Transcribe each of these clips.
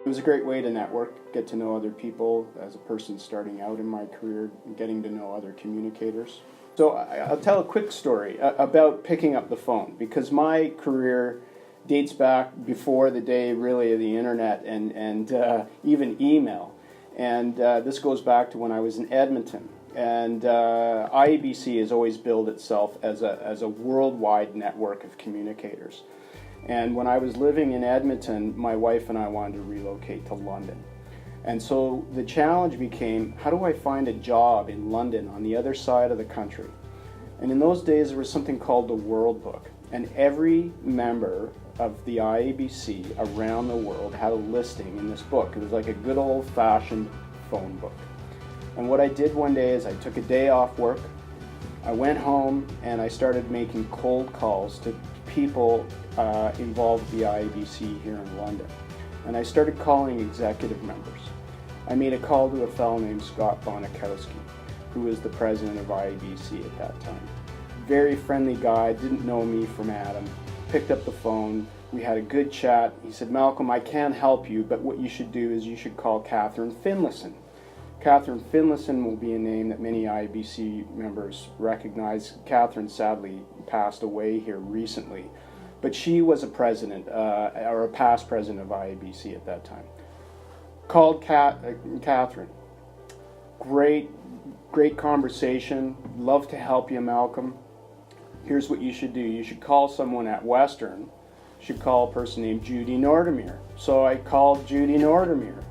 It was a great way to network, get to know other people as a person starting out in my career, getting to know other communicators. So I'll tell a quick story about picking up the phone, because my career dates back before the day really of the internet and even email. And this goes back to when I was in Edmonton. And IABC has always billed itself as a worldwide network of communicators. And when I was living in Edmonton, my wife and I wanted to relocate to London. And so the challenge became, how do I find a job in London on the other side of the country? And in those days, there was something called the World Book. And every member of the IABC around the world had a listing in this book. It was like a good old-fashioned phone book. And what I did one day is I took a day off work, I went home, and I started making cold calls to people involved with the IABC here in London. And I started calling executive members. I made a call to a fellow named Scott Bonikowski, who was the president of IABC at that time. Very friendly guy, didn't know me from Adam. Picked up the phone, we had a good chat. He said, Malcolm, I can't help you, but what you should do is you should call Catherine Finlayson. Catherine Finlayson will be a name that many IABC members recognize. Catherine sadly passed away here recently, but she was a president, or a past president of IABC at that time. Called Catherine. Great conversation. Love to help you, Malcolm. Here's what you should do. You should call someone at Western. You should call a person named Judy Nordermere. So I called Judy Nordermere.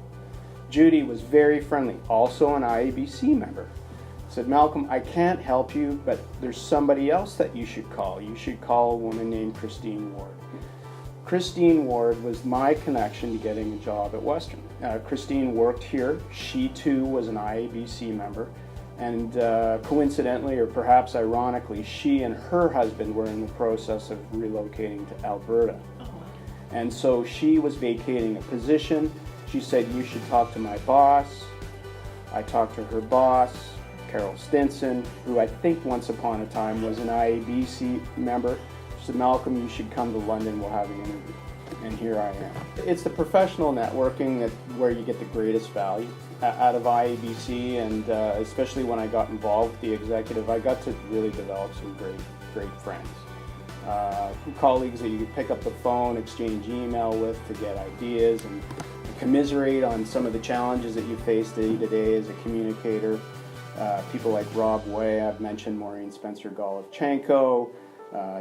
Judy was very friendly, also an IABC member. Said, Malcolm, I can't help you, but there's somebody else that you should call. You should call a woman named Christine Ward. Christine Ward was my connection to getting a job at Western. Christine worked here. She too was an IABC member. And coincidentally, or perhaps ironically, she and her husband were in the process of relocating to Alberta. And so she was vacating a position. She said, you should talk to my boss. I talked to her boss, Carol Stinson, who I think once upon a time was an IABC member. She said, Malcolm, you should come to London, we'll have an interview. And here I am. It's the professional networking where you get the greatest value out of IABC, and especially when I got involved with the executive, I got to really develop some great friends. Colleagues that you could pick up the phone, exchange email with to get ideas, and commiserate on some of the challenges that you face day to day as a communicator. People like Rob Way, I've mentioned Maureen Spencer-Golovchenko,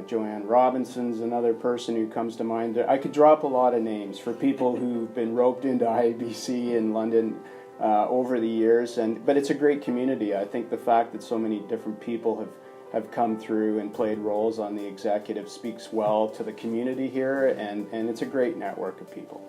Joanne Robinson's another person who comes to mind. I could drop a lot of names for people who've been roped into IABC in London over the years, but it's a great community. I think the fact that so many different people have come through and played roles on the executive speaks well to the community here, and it's a great network of people.